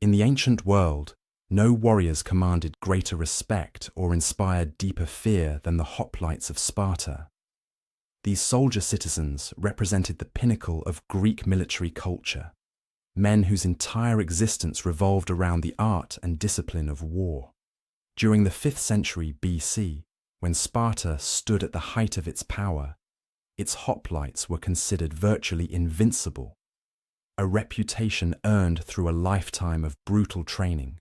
In the ancient world, no warriors commanded greater respect or inspired deeper fear than the hoplites of Sparta. These soldier citizens represented the pinnacle of Greek military culture, men whose entire existence revolved around the art and discipline of war. During the 5th century BC, when Sparta stood at the height of its power, its hoplites were considered virtually invincible, a reputation earned through a lifetime of brutal training,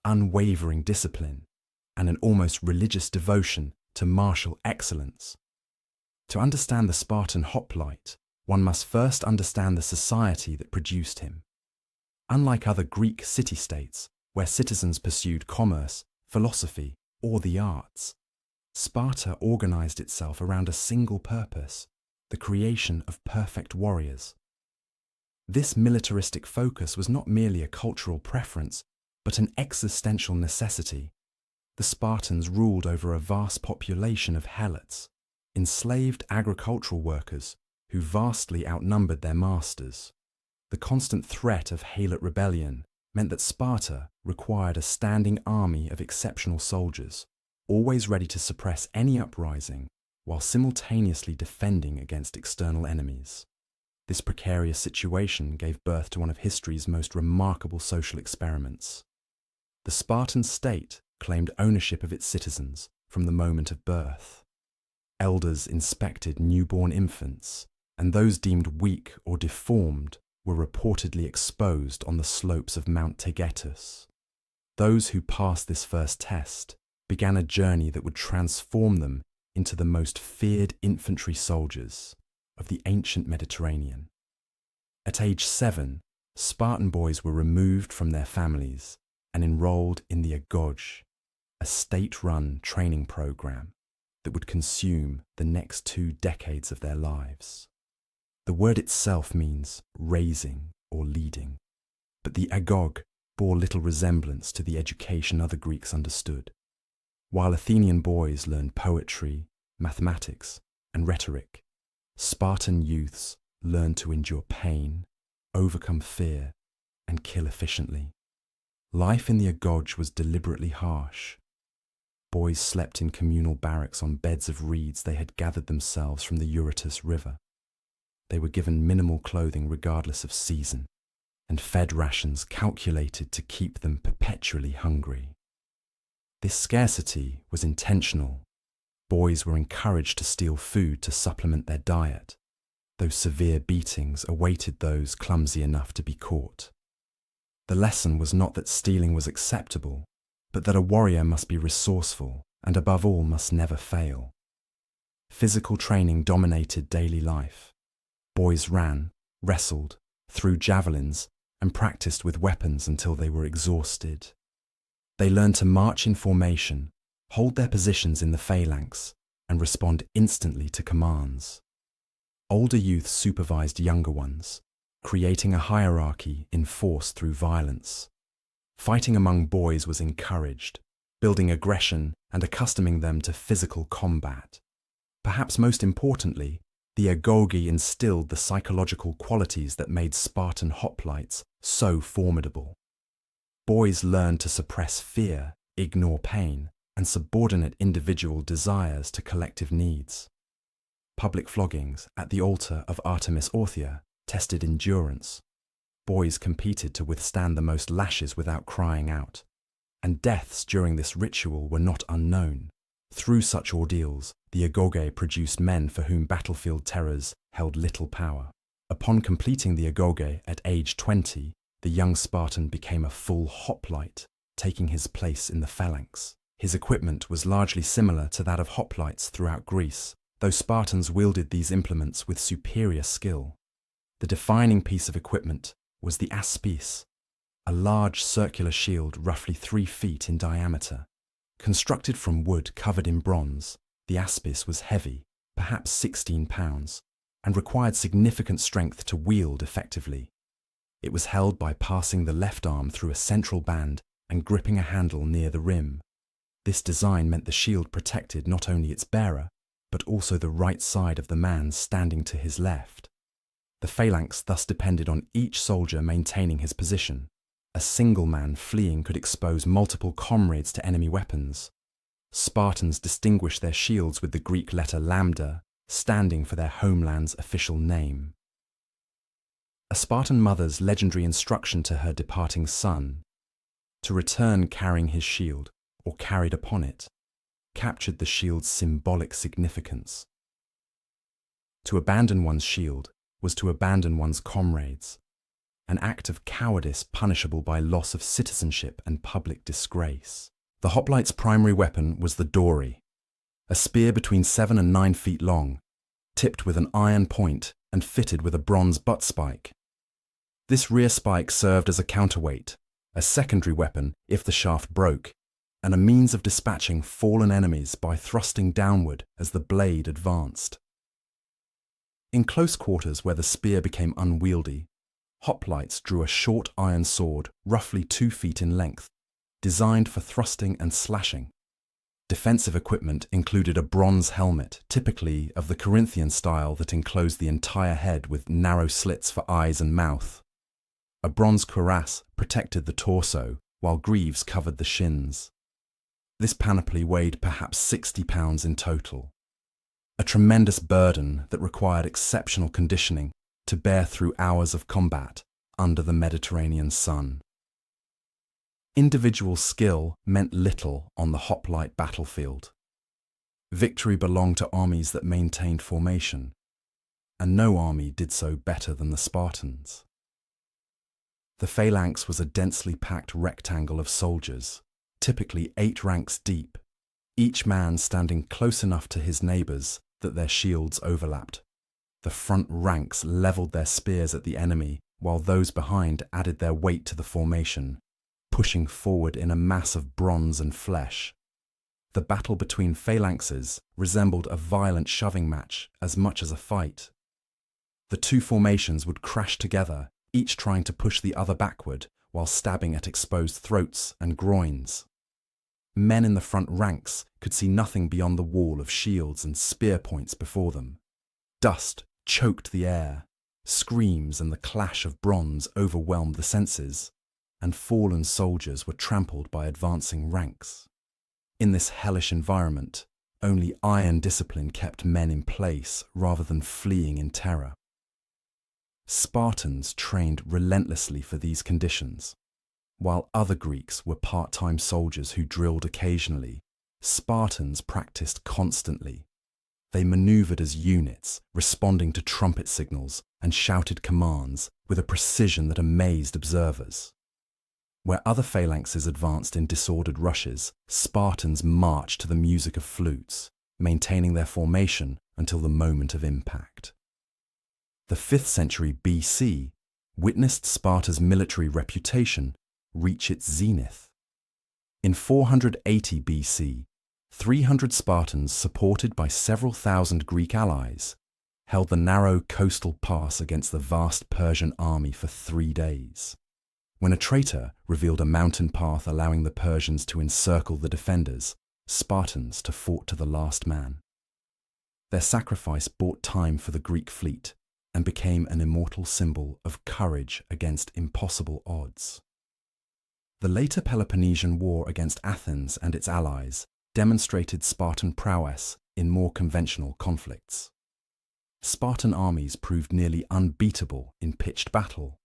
unwavering discipline, and an almost religious devotion to martial excellence. To understand the Spartan hoplite, one must first understand the society that produced him. Unlike other Greek city-states, where citizens pursued commerce, philosophy, or the arts, Sparta organized itself around a single purpose: the creation of perfect warriors. This militaristic focus was not merely a cultural preference, but an existential necessity. The Spartans ruled over a vast population of helots, enslaved agricultural workers who vastly outnumbered their masters. The constant threat of helot rebellion meant that Sparta required a standing army of exceptional soldiers, always ready to suppress any uprising while simultaneously defending against external enemies. This precarious situation gave birth to one of history's most remarkable social experiments. The Spartan state claimed ownership of its citizens from the moment of birth. Elders inspected newborn infants, and those deemed weak or deformed were reportedly exposed on the slopes of Mount Taygetus. Those who passed this first test began a journey that would transform them into the most feared infantry soldiers of the ancient Mediterranean. At age 7, Spartan boys were removed from their families and enrolled in the agog, a state-run training program that would consume the next 2 decades of their lives. The word itself means raising or leading, but the agog bore little resemblance to the education other Greeks understood. While Athenian boys learned poetry, mathematics, and rhetoric, Spartan youths learned to endure pain, overcome fear, and kill efficiently. Life in the agog was deliberately harsh. Boys slept in communal barracks on beds of reeds they had gathered themselves from the Eurotas River. They were given minimal clothing regardless of season, and fed rations calculated to keep them perpetually hungry. This scarcity was intentional. Boys were encouraged to steal food to supplement their diet, though severe beatings awaited those clumsy enough to be caught. The lesson was not that stealing was acceptable, but that a warrior must be resourceful and above all must never fail. Physical training dominated daily life. Boys ran, wrestled, threw javelins, and practiced with weapons until they were exhausted. They learned to march in formation, hold their positions in the phalanx, and respond instantly to commands. Older youths supervised younger ones, creating a hierarchy enforced through violence. Fighting among boys was encouraged, building aggression and accustoming them to physical combat. Perhaps most importantly, the agogi instilled the psychological qualities that made Spartan hoplites so formidable. Boys learned to suppress fear, ignore pain, and subordinate individual desires to collective needs. Public floggings at the altar of Artemis Orthia tested endurance. Boys competed to withstand the most lashes without crying out, and deaths during this ritual were not unknown. Through such ordeals, the agoge produced men for whom battlefield terrors held little power. Upon completing the agoge at age 20, the young Spartan became a full hoplite, taking his place in the phalanx. His equipment was largely similar to that of hoplites throughout Greece, though Spartans wielded these implements with superior skill. The defining piece of equipment was the aspis, a large circular shield roughly 3 feet in diameter. Constructed from wood covered in bronze, the aspis was heavy, perhaps 16 pounds, and required significant strength to wield effectively. It was held by passing the left arm through a central band and gripping a handle near the rim. This design meant the shield protected not only its bearer, but also the right side of the man standing to his left. The phalanx thus depended on each soldier maintaining his position, a single man fleeing could expose multiple comrades to enemy weapons, Spartans distinguished their shields with the Greek letter lambda, standing for their homeland's official name. A Spartan mother's legendary instruction to her departing son, to return carrying his shield or carried upon it, captured the shield's symbolic significance. To abandon one's shield was to abandon one's comrades, an act of cowardice punishable by loss of citizenship and public disgrace. The hoplite's primary weapon was the dory, a spear between 7 and 9 feet long, tipped with an iron point and fitted with a bronze butt spike. This rear spike served as a counterweight, a secondary weapon if the shaft broke, and a means of dispatching fallen enemies by thrusting downward as the blade advanced. In close quarters where the spear became unwieldy, hoplites drew a short iron sword roughly 2 feet in length, designed for thrusting and slashing. Defensive equipment included a bronze helmet, typically of the Corinthian style that enclosed the entire head with narrow slits for eyes and mouth. A bronze cuirass protected the torso, while greaves covered the shins. This panoply weighed perhaps 60 pounds in total, a tremendous burden that required exceptional conditioning to bear through hours of combat under the Mediterranean sun. Individual skill meant little on the hoplite battlefield. Victory belonged to armies that maintained formation, and no army did so better than the Spartans. The phalanx was a densely packed rectangle of soldiers, typically 8 ranks deep, each man standing close enough to his neighbours that their shields overlapped. The front ranks levelled their spears at the enemy, while those behind added their weight to the formation, pushing forward in a mass of bronze and flesh. The battle between phalanxes resembled a violent shoving match as much as a fight. The two formations would crash together, each trying to push the other backward while stabbing at exposed throats and groins. Men in the front ranks could see nothing beyond the wall of shields and spear points before them. Dust choked the air, screams and the clash of bronze overwhelmed the senses, and fallen soldiers were trampled by advancing ranks. In this hellish environment, only iron discipline kept men in place rather than fleeing in terror. Spartans trained relentlessly for these conditions. While other Greeks were part-time soldiers who drilled occasionally, Spartans practiced constantly. They maneuvered as units, responding to trumpet signals and shouted commands with a precision that amazed observers. Where other phalanxes advanced in disordered rushes, Spartans marched to the music of flutes, maintaining their formation until the moment of impact. The 5th century BC witnessed Sparta's military reputation reach its zenith. In 480 BC, 300 Spartans, supported by several thousand Greek allies, held the narrow coastal pass against the vast Persian army for 3 days. When a traitor revealed a mountain path allowing the Persians to encircle the defenders, Spartans fought to the last man. Their sacrifice bought time for the Greek fleet and became an immortal symbol of courage against impossible odds. The later Peloponnesian War against Athens and its allies demonstrated Spartan prowess in more conventional conflicts. Spartan armies proved nearly unbeatable in pitched battle.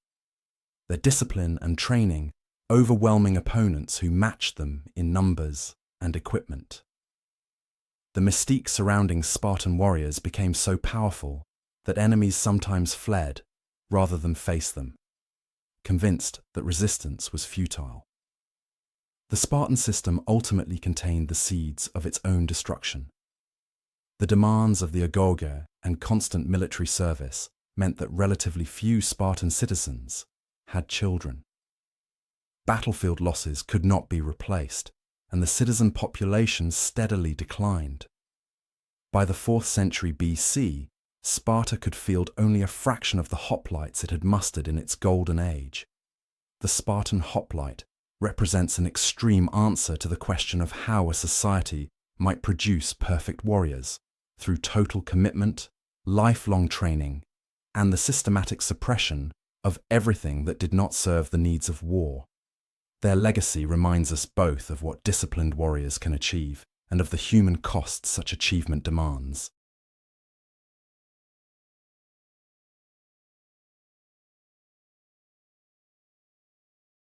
Their discipline and training overwhelming opponents who matched them in numbers and equipment. The mystique surrounding Spartan warriors became so powerful that enemies sometimes fled rather than face them, convinced that resistance was futile. The Spartan system ultimately contained the seeds of its own destruction. The demands of the agoge and constant military service meant that relatively few Spartan citizens had children. Battlefield losses could not be replaced, and the citizen population steadily declined. By the 4th century BC, Sparta could field only a fraction of the hoplites it had mustered in its golden age. The Spartan hoplite represents an extreme answer to the question of how a society might produce perfect warriors through total commitment, lifelong training, and the systematic suppression of everything that did not serve the needs of war. Their legacy reminds us both of what disciplined warriors can achieve and of the human cost such achievement demands.